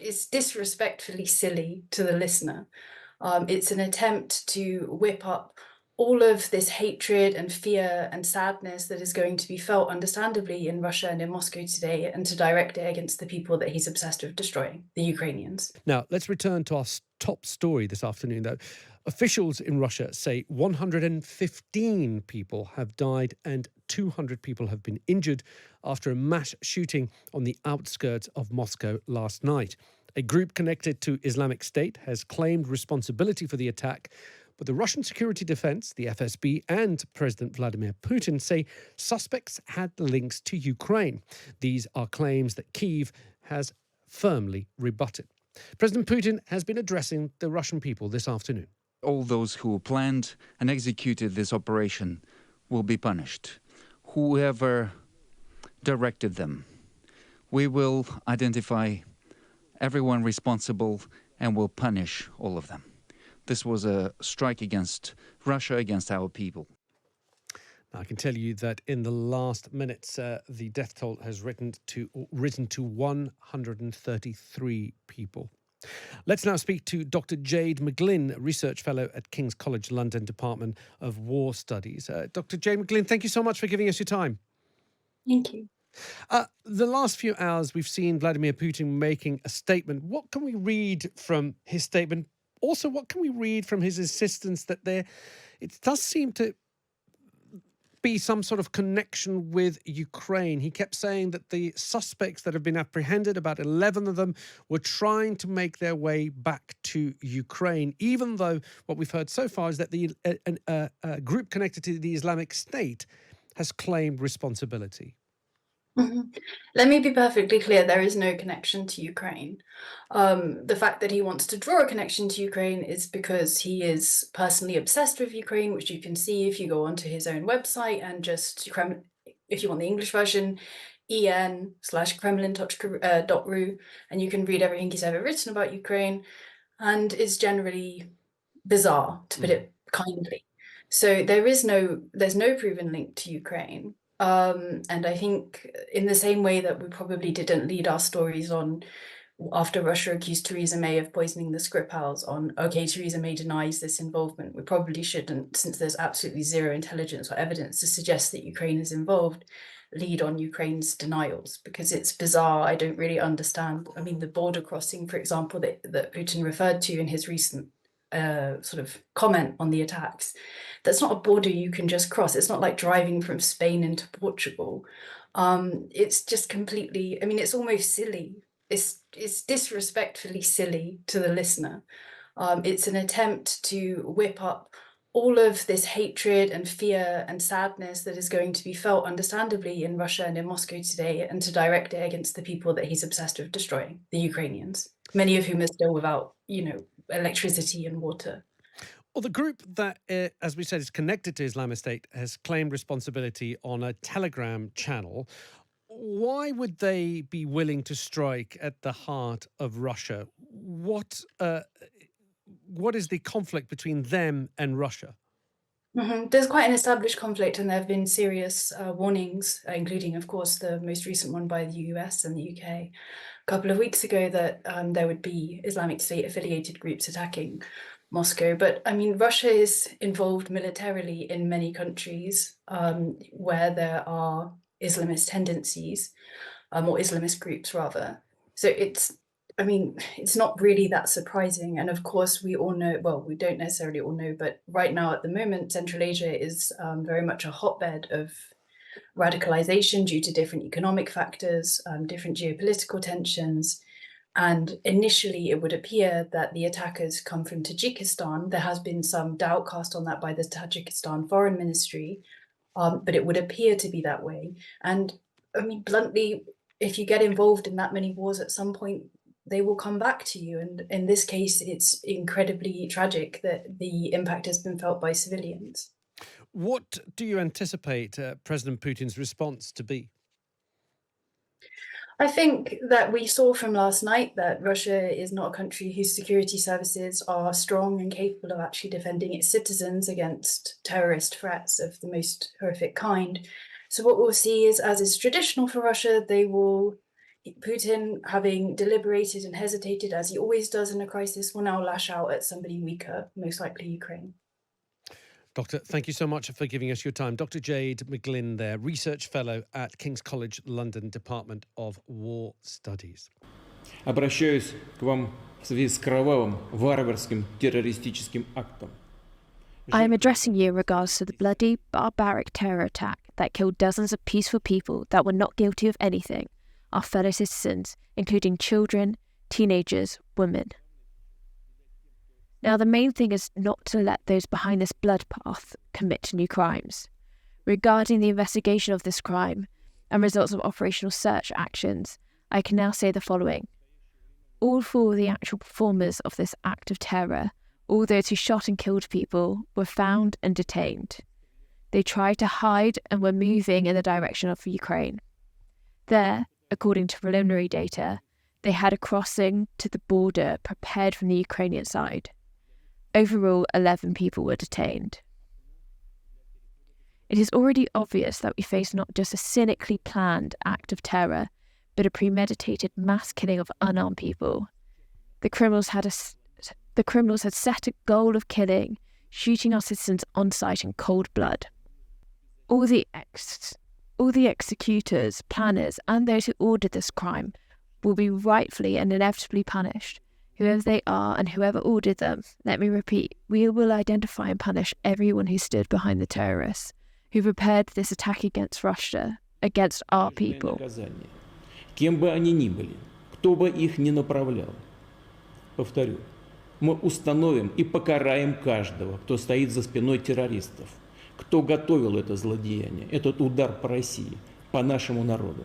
it's disrespectfully silly to the listener. It's an attempt to whip up all of this hatred and fear and sadness that is going to be felt, understandably, in Russia and in Moscow today, and to direct it against the people that he's obsessed with destroying, the Ukrainians. Now, let's return to our top story this afternoon, though. Officials in Russia say 115 people have died and 200 people have been injured after a mass shooting on the outskirts of Moscow last night. A group connected to Islamic State has claimed responsibility for the attack, but the Russian Security Defense, the FSB, and President Vladimir Putin say suspects had links to Ukraine. These are claims that Kyiv has firmly rebutted. President Putin has been addressing the Russian people this afternoon. All those who planned and executed this operation will be punished. Whoever directed them, we will identify everyone responsible and will punish all of them. This was a strike against Russia, against our people. Now, I can tell you that in the last minutes, the death toll has risen to 133 people. Let's now speak to Dr. Jade McGlynn, Research Fellow at King's College London Department of War Studies. Dr. Jade McGlynn, thank you so much for giving us your time. Thank you. The last few hours, we've seen Vladimir Putin making a statement. What can we read from his statement? Also, what can we read from his insistence that it does seem to be some sort of connection with Ukraine? He kept saying that the suspects that have been apprehended, about 11 of them, were trying to make their way back to Ukraine, even though what we've heard so far is that a group connected to the Islamic State has claimed responsibility. Let me be perfectly clear, there is no connection to Ukraine. The fact that he wants to draw a connection to Ukraine is because he is personally obsessed with Ukraine, which you can see if you go onto his own website and just, if you want the English version, en/kremlin.ru, and you can read everything he's ever written about Ukraine, and it's generally bizarre, to put it kindly. So there's no proven link to Ukraine. And I think in the same way that we probably didn't lead our stories on, after Russia accused Theresa May of poisoning the Skripals, on, okay, Theresa May denies this involvement, we probably shouldn't, since there's absolutely zero intelligence or evidence to suggest that Ukraine is involved, lead on Ukraine's denials, because it's bizarre. I don't really understand. I mean, the border crossing, for example, that Putin referred to in his recent sort of comment on the attacks, that's not a border you can just cross. It's not like driving from Spain into Portugal. It's just completely, I mean, it's almost silly. It's disrespectfully silly to the listener. It's an attempt to whip up all of this hatred and fear and sadness that is going to be felt, understandably, in Russia and in Moscow today, and to direct it against the people that he's obsessed with destroying, the Ukrainians, many of whom are still without, electricity and water. Well, the group that, as we said, is connected to Islamic State has claimed responsibility on a Telegram channel. Why would they be willing to strike at the heart of Russia? What is the conflict between them and Russia? There's quite an established conflict, and there have been serious warnings, including, of course, the most recent one by the US and the UK a couple of weeks ago, that there would be Islamic State affiliated groups attacking Moscow. But I mean, Russia is involved militarily in many countries where there are Islamist tendencies, or Islamist groups rather. So it's not really that surprising. And of course, we all know, well, we don't necessarily all know, but right now at the moment, Central Asia is very much a hotbed of radicalization due to different economic factors, different geopolitical tensions. And initially, it would appear that the attackers come from Tajikistan. There has been some doubt cast on that by the Tajikistan Foreign Ministry, but it would appear to be that way. And I mean, bluntly, if you get involved in that many wars, at some point, they will come back to you. And in this case, it's incredibly tragic that the impact has been felt by civilians. What do you anticipate President Putin's response to be? I think that we saw from last night that Russia is not a country whose security services are strong and capable of actually defending its citizens against terrorist threats of the most horrific kind. So what we'll see is, as is traditional for Russia, Putin, having deliberated and hesitated, as he always does in a crisis, will now lash out at somebody weaker, most likely Ukraine. Doctor, thank you so much for giving us your time. Dr. Jade McGlynn there, Research Fellow at King's College London, Department of War Studies. Обращаюсь к вам в связи с кровавым, варварским террористическим актом. I am addressing you in regards to the bloody, barbaric terror attack that killed dozens of peaceful people that were not guilty of anything, our fellow citizens, including children, teenagers, women. Now, the main thing is not to let those behind this bloodbath commit new crimes. Regarding the investigation of this crime and results of operational search actions, I can now say the following. All four of the actual performers of this act of terror, all those who shot and killed people, were found and detained. They tried to hide and were moving in the direction of Ukraine. There, according to preliminary data, they had a crossing to the border prepared from the Ukrainian side. Overall, 11 people were detained. It is already obvious that we face not just a cynically planned act of terror, but a premeditated mass killing of unarmed people. The criminals had set a goal of killing, shooting our citizens on sight in cold blood. All the executors, planners, and those who ordered this crime will be rightfully and inevitably punished. Whoever they are and whoever ordered them, let me repeat, we will identify and punish everyone who stood behind the terrorists, who prepared this attack against Russia, against our people. Кем бы они ни были, кто бы их ни направлял. Повторю, мы установим и покараем каждого, кто стоит за спиной террористов, кто готовил это злодеяние, этот удар по России, по нашему народу.